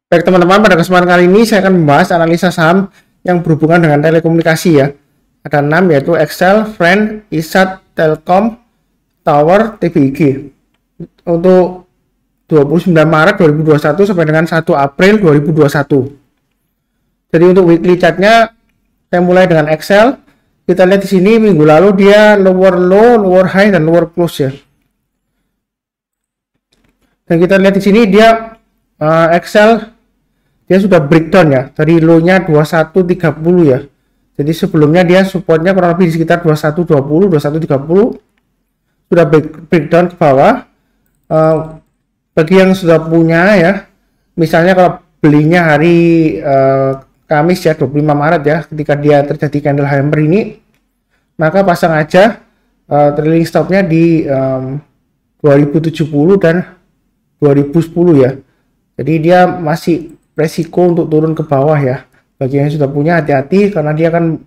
Baik teman-teman, pada kesempatan kali ini saya akan membahas analisa saham yang berhubungan dengan telekomunikasi ya. Ada 6 yaitu XL, Friend, Isat, Telkom, Tower, TBIG. Untuk 29 Maret 2021 sampai dengan 1 April 2021. Jadi untuk weekly chartnya saya mulai dengan XL. Kita lihat di sini minggu lalu dia lower low, lower high dan lower close ya. Dan kita lihat di sini dia XL dia sudah breakdown ya, dari low-nya 2130 ya. Jadi sebelumnya dia supportnya kurang lebih di sekitar 2120, 2130, sudah breakdown ke bawah. Bagi yang sudah punya ya, misalnya kalau belinya hari Kamis ya, 25 Maret ya, ketika dia terjadi candle hammer ini, maka pasang aja trailing stopnya di 2070 dan 2010 ya. Jadi dia masih resiko untuk turun ke bawah ya. Bagi yang sudah punya, hati-hati karena dia akan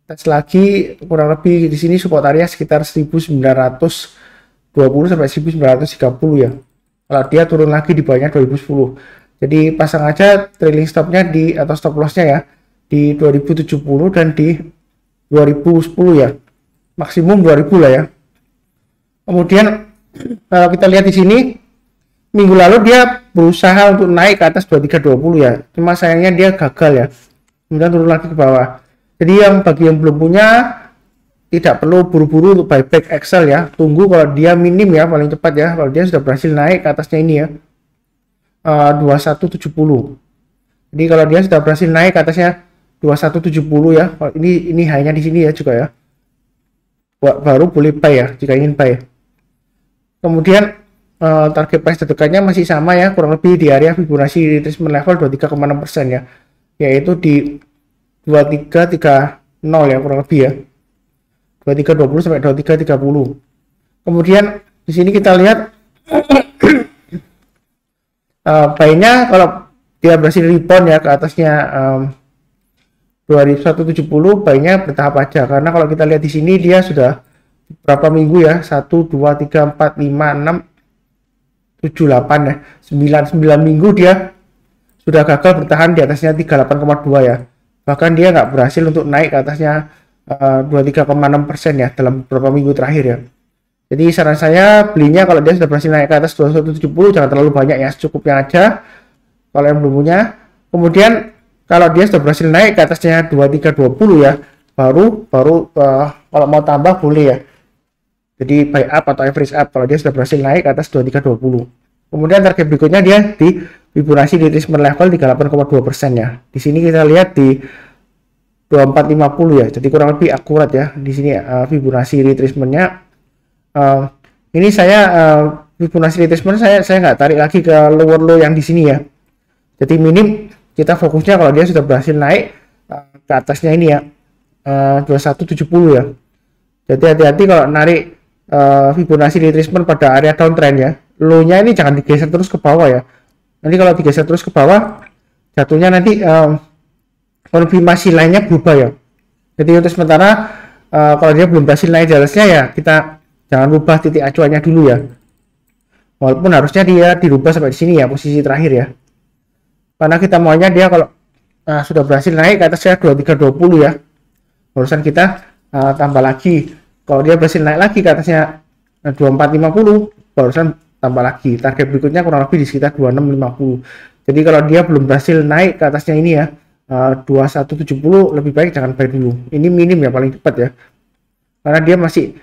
tes lagi kurang lebih di sini support area sekitar 1920 sampai 1930 ya. Kalau dia turun lagi di bawahnya 2010. Jadi pasang aja trailing stopnya di atau stop lossnya ya di 2070 dan di 2010 ya. Maksimum 2000 lah ya. Kemudian kalau kita lihat di sini minggu lalu dia berusaha untuk naik ke atas 2320 ya, cuma sayangnya dia gagal ya, kemudian turun lagi ke bawah. Jadi yang bagi yang belum punya tidak perlu buru-buru untuk buyback XL ya, tunggu kalau dia minim ya, paling cepat ya, kalau dia sudah berhasil naik ke atasnya ini ya 2170. Jadi kalau dia sudah berhasil naik ke atasnya 2170 ya, ini high-nya di sini ya juga ya, baru boleh buy ya jika ingin buy. Kemudian target price terdekatnya masih sama ya, kurang lebih di area Fibonacci retracement level 23,6% ya, yaitu di 2330 ya kurang lebih ya, 2320 sampai 2330. Kemudian di sini kita lihat buy-nya kalau dia berhasil rebound ya ke atasnya 2170, buy-nya bertahap aja, karena kalau kita lihat di sini dia sudah berapa minggu ya, 1 2 3 4 5 6 7 8 ya, 9 minggu dia sudah gagal bertahan di atasnya 38,2 ya, bahkan dia nggak berhasil untuk naik ke atasnya 23,6% ya dalam beberapa minggu terakhir ya. Jadi saran saya belinya kalau dia sudah berhasil naik ke atas 2170, jangan terlalu banyak ya, secukupnya aja kalau yang belum punya. Kemudian kalau dia sudah berhasil naik ke atasnya 2320 ya, baru kalau mau tambah boleh ya, jadi buy up atau average up kalau dia sudah berhasil naik ke atas 2320. Kemudian target berikutnya dia di Fibonacci retracement level 38,2% ya. Di sini kita lihat di 2450 ya. Jadi kurang lebih akurat ya. Di sini Fibonacci retracementnya. Ini saya Fibonacci retracement saya nggak tarik lagi ke lower low yang di sini ya. Jadi minim kita fokusnya kalau dia sudah berhasil naik ke atasnya ini ya 2170 ya. Jadi hati-hati kalau narik Fibonacci retracement pada area downtrend ya, low-nya ini jangan digeser terus ke bawah ya. Nanti kalau digeser terus ke bawah, jatuhnya nanti konfirmasi lainnya berubah ya. Jadi untuk sementara kalau dia belum berhasil naik di atasnya ya, kita jangan rubah titik acuannya dulu ya. Walaupun harusnya dia dirubah sampai di sini ya, posisi terakhir ya. Karena kita maunya dia kalau sudah berhasil naik ke atasnya 2320 ya, barusan kita tambah lagi. Kalau dia berhasil naik lagi ke atasnya 2450, barusan tambah lagi. Target berikutnya kurang lebih di sekitar 2650. Jadi kalau dia belum berhasil naik ke atasnya ini ya 2170, lebih baik jangan buy dulu. Ini minim ya, paling cepat ya. Karena dia masih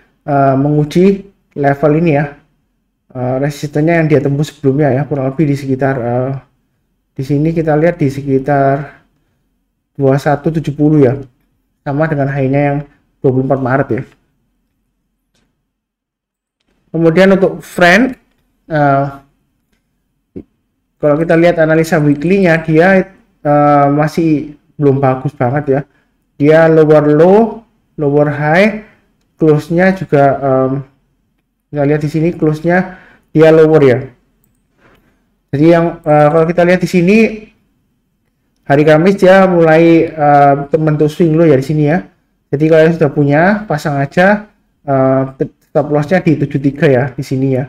menguji level ini ya, resistennya yang dia tembus sebelumnya ya, kurang lebih di sekitar di sini kita lihat di sekitar 2170 ya. Sama dengan high-nya yang 24 Maret ya. Kemudian untuk Friend, kalau kita lihat analisa weekly-nya dia masih belum bagus banget ya. Dia lower low, lower high, close-nya juga kita lihat di sini close-nya dia lower ya. Jadi yang kalau kita lihat di sini hari Kamis dia mulai membentuk swing low ya di sini ya. Jadi kalau yang sudah punya pasang aja stop lossnya di 73 ya di sini ya,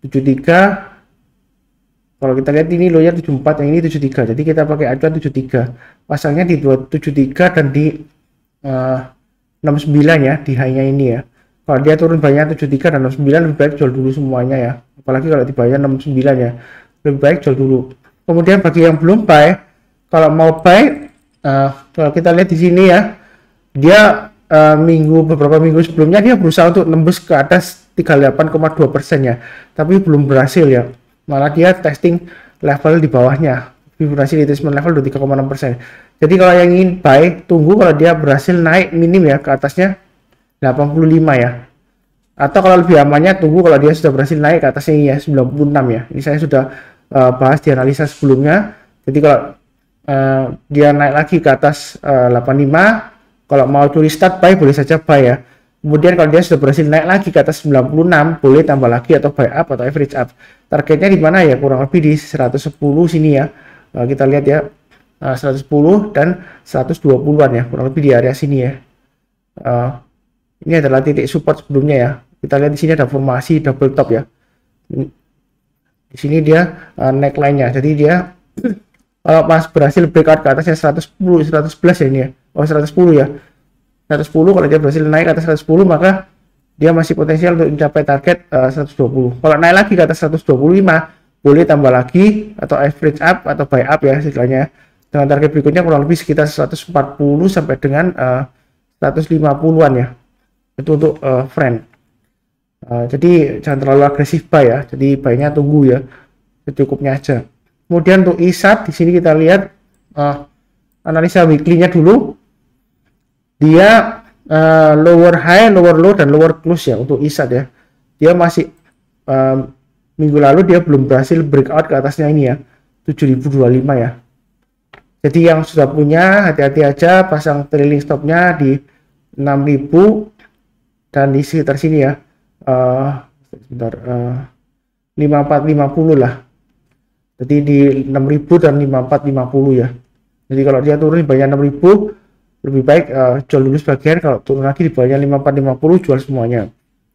73 Kalau kita lihat ini low-nya 74, yang ini 73. Jadi kita pakai acuan 73. Pasangnya di 273 dan di 69 ya, di high-nya ini ya. Kalau dia turun banyak 73 dan 69, lebih baik jual dulu semuanya ya. Apalagi kalau dibayar 69 ya, lebih baik jual dulu. Kemudian bagi yang belum buy, kalau mau buy, kalau kita lihat di sini ya, dia beberapa minggu sebelumnya dia berusaha untuk nembus ke atas 38,2% ya, tapi belum berhasil ya. Malah dia testing level di bawahnya, Fibonacci retracement level 23,6%. Jadi kalau yang ingin buy, tunggu kalau dia berhasil naik minim ya ke atasnya 85 ya. Atau kalau lebih amannya, tunggu kalau dia sudah berhasil naik ke atasnya ya 96 ya. Ini saya sudah bahas di analisa sebelumnya. Jadi kalau dia naik lagi ke atas 85, kalau mau curi start buy boleh saja buy ya. Kemudian kalau dia sudah berhasil naik lagi ke atas 96, boleh tambah lagi atau buy up atau average up. Targetnya di mana ya? Kurang lebih di 110 sini ya. Kita lihat ya, 110 dan 120-an ya, kurang lebih di area sini ya. Ini adalah titik support sebelumnya ya. Kita lihat di sini ada formasi double top ya. Di sini dia neckline-nya. Jadi dia kalau pas berhasil breakout ke atasnya 110, 111 ya ini ya. Oh, 110 ya. 110, kalau dia berhasil naik ke atas 110, maka dia masih potensial untuk mencapai target 120. Kalau naik lagi ke atas 125, boleh tambah lagi atau average up atau buy up ya istilahnya. Dengan target berikutnya kurang lebih sekitar 140 sampai dengan 150-an ya. Itu untuk friend. Jadi jangan terlalu agresif buy ya. Jadi buy-nya tunggu ya. Secukupnya aja. Kemudian untuk ISAT di sini kita lihat analisa weekly-nya dulu. Dia lower high, lower low, dan lower close ya untuk ISAT ya. Dia masih minggu lalu dia belum berhasil breakout ke atasnya ini ya, 7025 ya. Jadi yang sudah punya hati-hati aja, pasang trailing stopnya di 6000 dan di sekitar sini ya. Sebentar, 5450 lah. Jadi di 6000 dan 5450 ya. Jadi kalau dia turun di banyak 6000, lebih baik jual dulu sebagian. Kalau turun lagi di bawahnya 5450, jual semuanya.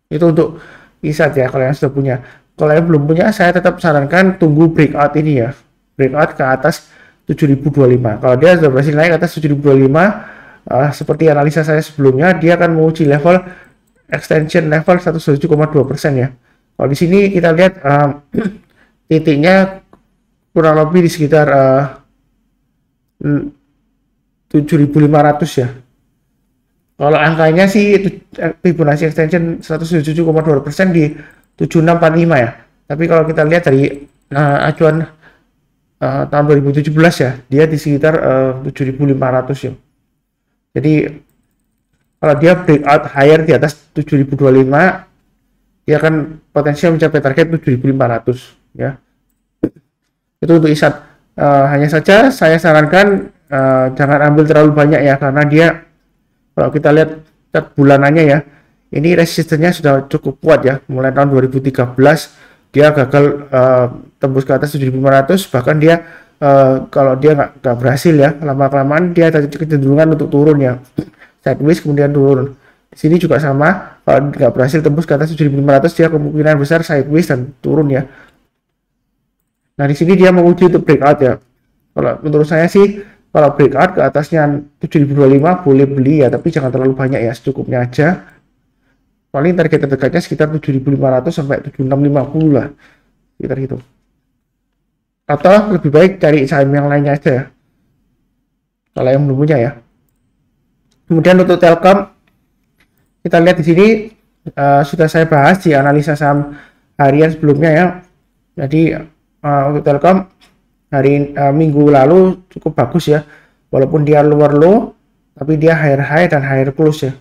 Itu untuk ISAT ya, kalau yang sudah punya. Kalau yang belum punya, saya tetap sarankan tunggu breakout ini ya, breakout ke atas 7025. Kalau dia sudah berhasil naik ke atas 7025, seperti analisa saya sebelumnya, dia akan menguji level extension level 107,2% ya. Kalau di sini kita lihat titiknya kurang lebih di sekitar 7.500 ya. Kalau angkanya sih Fibonacci extension 107,2% di 7645 ya. Tapi kalau kita lihat dari acuan tahun 2017 ya, dia di sekitar 7.500 ya. Jadi kalau dia breakout higher di atas 7.025, dia akan potensial mencapai target 7.500 ya. Itu untuk ISAT. Hanya saja saya sarankan jangan ambil terlalu banyak ya, karena dia kalau kita lihat chart bulanannya ya, ini resistennya sudah cukup kuat ya. Mulai tahun 2013 dia gagal tembus ke atas 7.500, bahkan dia kalau dia nggak berhasil ya, lama-kelamaan dia ada kecenderungan untuk turun ya, sideways kemudian turun. Di sini juga sama, kalau nggak berhasil tembus ke atas 7.500, dia kemungkinan besar sideways dan turun ya. Nah di sini dia menguji untuk breakout ya. Kalau menurut saya sih, kalau breakout ke atasnya 7.025 boleh beli ya, tapi jangan terlalu banyak ya, secukupnya aja. Paling target terdekatnya sekitar 7.500 sampai 7.650 lah, sekitar itu. Atau lebih baik cari saham yang lainnya aja ya, kalau yang belum punya ya. Kemudian untuk Telkom, kita lihat di sini sudah saya bahas di analisa saham harian sebelumnya ya. Jadi untuk Telkom hari minggu lalu cukup bagus ya, walaupun dia lower low, tapi dia higher high dan higher close ya.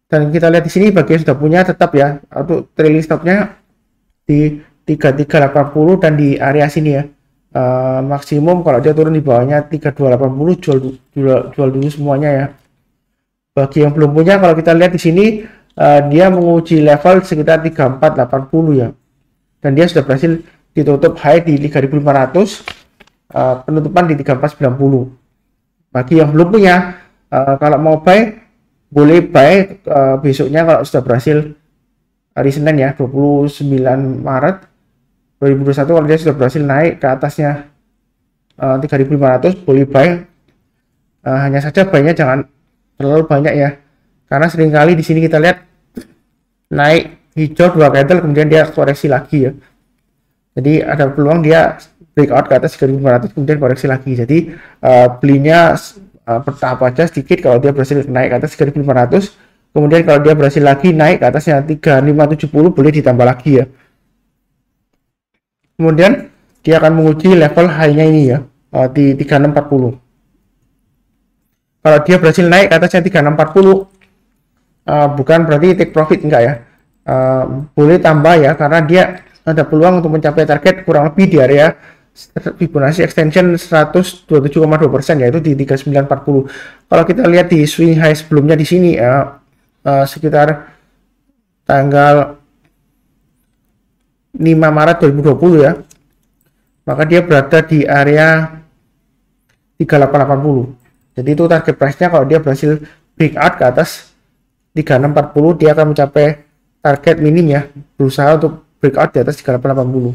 Dan kita lihat di sini bagi yang sudah punya tetap ya, untuk trailing stopnya di 3380 dan di area sini ya. Maksimum kalau dia turun di bawahnya 3280, jual dulu semuanya ya. Bagi yang belum punya, kalau kita lihat di sini dia menguji level sekitar 3480 ya. Dan dia sudah berhasil ditutup high di 3500, penutupan di 3490. Bagi yang belum punya, kalau mau buy boleh buy besoknya kalau sudah berhasil hari Senin ya, 29 Maret 2021 kalau dia sudah berhasil naik ke atasnya 3.500 boleh buy. Hanya saja buy-nya jangan terlalu banyak ya, karena seringkali di sini kita lihat naik hijau 2 candle kemudian dia koreksi lagi ya. Jadi ada peluang dia breakout ke atas 3.500 kemudian koreksi lagi. Jadi belinya bertahap aja sedikit. Kalau dia berhasil naik ke atas 3.500, kemudian kalau dia berhasil lagi naik ke atasnya 3.570 boleh ditambah lagi ya. Kemudian dia akan menguji level high-nya ini ya, di 3640. Kalau dia berhasil naik ke atasnya 3640, bukan berarti take profit, enggak ya. Boleh tambah ya, karena dia ada peluang untuk mencapai target kurang lebih di area Fibonacci extension 127,2% yaitu di 3940. Kalau kita lihat di swing high sebelumnya di sini sekitar tanggal 5 Maret 2020 ya, maka dia berada di area 3880. Jadi itu target price-nya. Kalau dia berhasil breakout ke atas 3640, dia akan mencapai target minim ya, berusaha untuk breakout di atas 3880.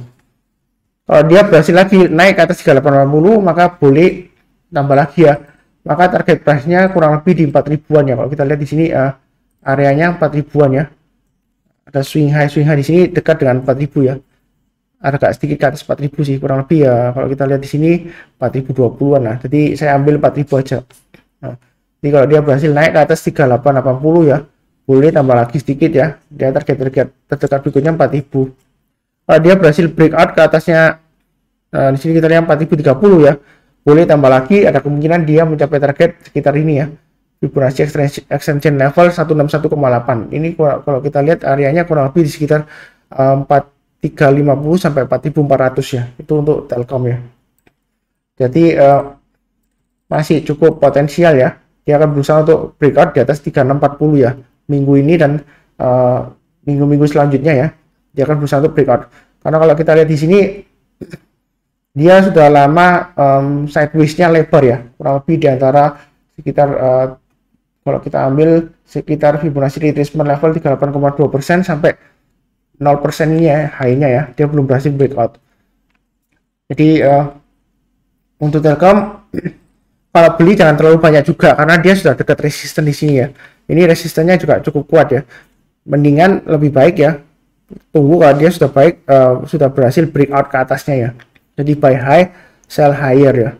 Kalau dia berhasil lagi naik ke atas 3880, maka boleh tambah lagi ya. Maka target price-nya kurang lebih di 4000-an ya. Kalau kita lihat di sini areanya 4000-an ya. Ada swing high di sini dekat dengan 4000 ya. Ada agak sedikit ke atas 4000 sih, kurang lebih ya. Kalau kita lihat di sini 4020-an lah. Jadi saya ambil 4000 aja. Nah, jadi kalau dia berhasil naik ke atas 3880 ya, boleh tambah lagi sedikit ya. Dia target terdekat berikutnya 4000. Kalau dia berhasil breakout ke atasnya, di sini kita lihat 4030 ya, boleh tambah lagi. Ada kemungkinan dia mencapai target sekitar ini ya, Fibonacci extension level 161,8. Ini kalau kita lihat areanya kurang lebih di sekitar 4350 sampai 4400 ya. Itu untuk Telkom ya. Jadi masih cukup potensial ya. Dia akan berusaha untuk breakout di atas 3640 ya, minggu ini dan minggu-minggu selanjutnya ya. Dia akan berusaha untuk breakout. Karena kalau kita lihat di sini dia sudah lama sideways-nya lebar ya, kurang lebih di antara sekitar kalau kita ambil sekitar Fibonacci retracement level 38,2% sampai 0% ini ya, high-nya ya, dia belum berhasil breakout. Jadi untuk Telkom kalau beli jangan terlalu banyak juga, karena dia sudah dekat resisten di sini ya. Ini resistennya juga cukup kuat ya. Mendingan lebih baik ya, tunggu kalau dia sudah berhasil breakout ke atasnya ya. Jadi buy high, sell higher ya.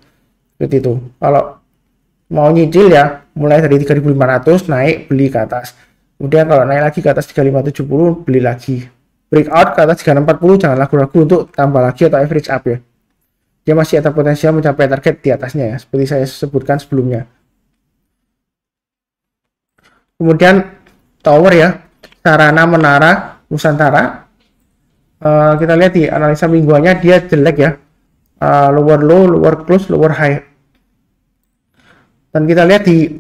Seperti itu. Kalau mau nyicil ya, mulai dari 3500 naik, beli ke atas. Kemudian kalau naik lagi ke atas 3570, beli lagi. Breakout ke atas 3640, jangan ragu-ragu untuk tambah lagi atau average up ya. Dia masih ada potensial mencapai target di atasnya ya, seperti saya sebutkan sebelumnya. Kemudian tower ya, sarana menara Nusantara. Kita lihat di analisa mingguannya dia jelek ya, lower low, lower close, lower high. Dan kita lihat di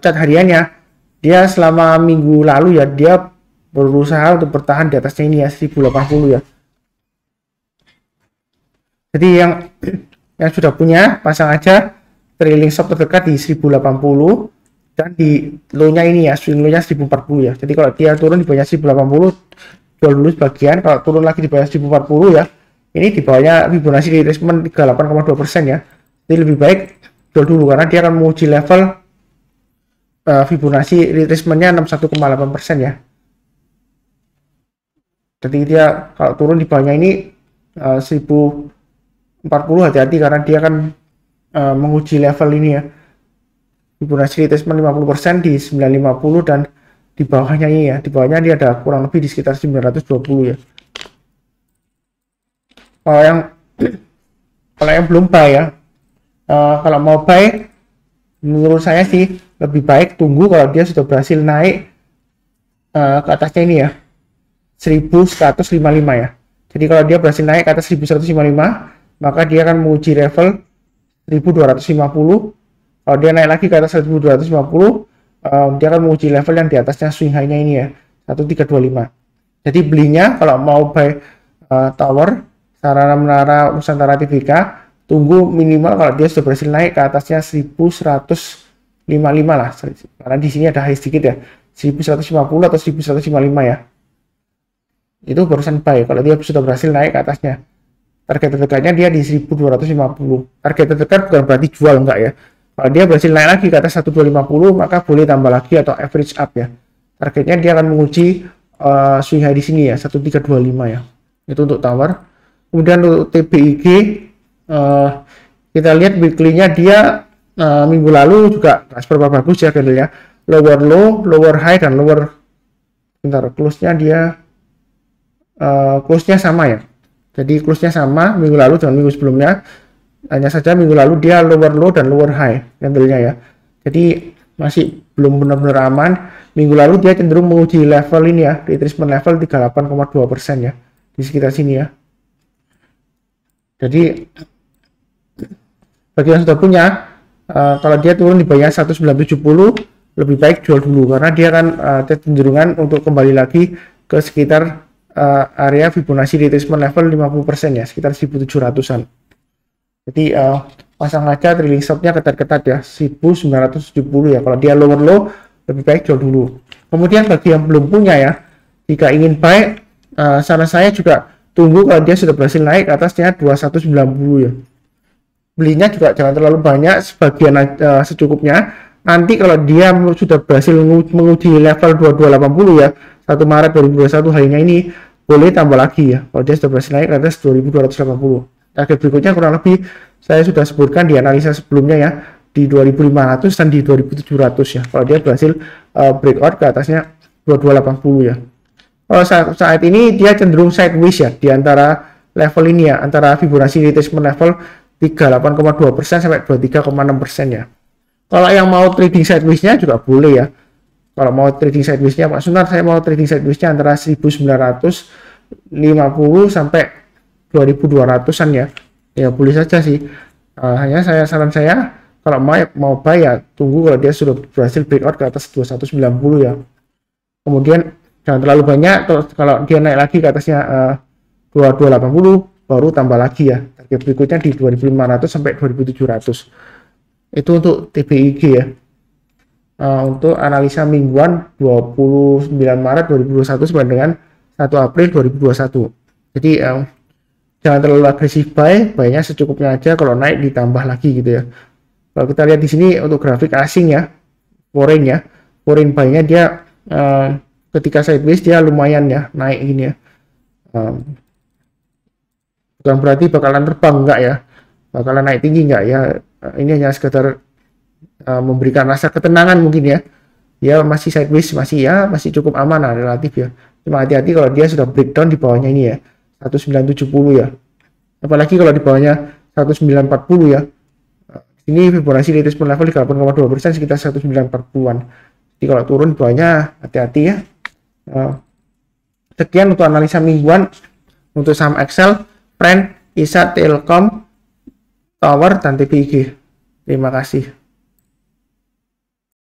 chart hariannya, dia selama minggu lalu ya, dia berusaha untuk bertahan di atasnya ini ya, 1080 ya. Jadi yang sudah punya pasang aja trailing stop terdekat di 1080 dan di low-nya ini ya, swing low-nya 1040 ya. Jadi kalau dia turun di bawahnya 1080, jual dulu sebagian. Kalau turun lagi di bawah 1040 ya, ini di bawahnya Fibonacci retracement 38,2% ya. Jadi lebih baik jual dulu, karena dia akan menguji level Fibonacci retracement-nya 61,8% ya. Jadi dia kalau turun di bawahnya ini 1040, hati-hati karena dia akan menguji level ini ya, Fibonacci retracement 50% di 950 dan di bawahnya ini ya, di bawahnya dia ada kurang lebih di sekitar 920 ya. Kalau yang belum buy ya, kalau mau buy menurut saya sih lebih baik tunggu kalau dia sudah berhasil naik ke atasnya ini ya, 1155 ya. Jadi kalau dia berhasil naik ke atas 1155, maka dia akan menguji level 1250. Kalau dia naik lagi ke atas 1250, dia akan menguji level yang di atasnya swing high-nya ini ya, 1325. Jadi belinya kalau mau buy tower sarana menara Nusantara TBK, tunggu minimal kalau dia sudah berhasil naik ke atasnya 1155 lah, karena di sini ada high sedikit ya, 1150 atau 1155 ya. itu barusan buy. Kalau dia sudah berhasil naik ke atasnya, target terdekatnya dia di 1250. Target terdekat bukan berarti jual, enggak ya. Kalau dia berhasil naik lagi ke atas 1250, maka boleh tambah lagi atau average up ya. Targetnya dia akan menguji swing high di sini ya, 1325 ya. Itu untuk tower. Kemudian untuk TBIG, kita lihat weekly-nya dia minggu lalu juga nggak seberapa bagus ya candlenya. Lower low, lower high, dan lower, bentar, close-nya dia close-nya sama ya. Jadi close-nya sama minggu lalu dengan minggu sebelumnya. Hanya saja minggu lalu dia lower low dan lower high candlenya ya. Jadi masih belum benar-benar aman. Minggu lalu dia cenderung menguji level ini ya, retracement level 38,2% ya, di sekitar sini ya. Jadi bagi yang sudah punya, kalau dia turun di bawah 1970, lebih baik jual dulu karena dia akan cenderungan untuk kembali lagi ke sekitar area Fibonacci retracement level 50% ya, sekitar 1700-an. Jadi pasang aja trailing stopnya ketat-ketat ya, 1970 ya. Kalau dia lower low, lebih baik jual dulu. Kemudian bagi yang belum punya ya, jika ingin buy, saran saya juga tunggu kalau dia sudah berhasil naik ke atasnya 2190 ya. Belinya juga jangan terlalu banyak, sebagian secukupnya. Nanti kalau dia sudah berhasil menguji level 2280 ya, 1 Maret 2021 harinya ini, boleh tambah lagi ya. Kalau dia sudah berhasil naik ke atas 2280. Target berikutnya kurang lebih saya sudah sebutkan di analisa sebelumnya ya, di 2500 dan di 2700 ya. Kalau dia berhasil breakout ke atasnya 2280 ya. Kalau saat ini dia cenderung sideways ya, di antara level ini ya, antara Fibonacci retracement level 38,2% sampai 23,6% ya. Kalau yang mau trading sideways-nya juga boleh ya. Kalau mau trading sideways-nya Pak Sunar, saya mau trading sideways-nya antara 1950 sampai 2200-an ya. Ya boleh saja sih. Hanya saran saya kalau mau buy ya tunggu kalau dia sudah berhasil breakout ke atas 2190 ya. Kemudian jangan terlalu banyak, kalau dia naik lagi ke atasnya 2280 baru tambah lagi ya. Target berikutnya di 2500 sampai 2700. Itu untuk TBIG ya. Untuk analisa mingguan 29 Maret 2021 sampai dengan 1 April 2021. Jadi jangan terlalu agresif buy-nya secukupnya aja, kalau naik ditambah lagi gitu ya. Kalau kita lihat di sini untuk grafik asing ya, foreign ya, foreign buy-nya dia ketika sideways dia lumayan ya naik gini ya. Bukan berarti bakalan terbang, enggak ya, bakalan naik tinggi enggak ya. Ini hanya sekedar memberikan rasa ketenangan mungkin ya. Dia masih sideways, masih cukup aman lah relatif ya. Cuma hati-hati kalau dia sudah breakdown di bawahnya ini ya, 1970 ya. Apalagi kalau di bawahnya 1940 ya. Ini Fibonacci retracement level 38,2%, sekitar 1940-an. Jadi kalau turun di bawahnya hati-hati ya. Sekian untuk analisa mingguan untuk saham Excel, Friend, ISA, Telkom, Tower, dan TBIG. Terima kasih.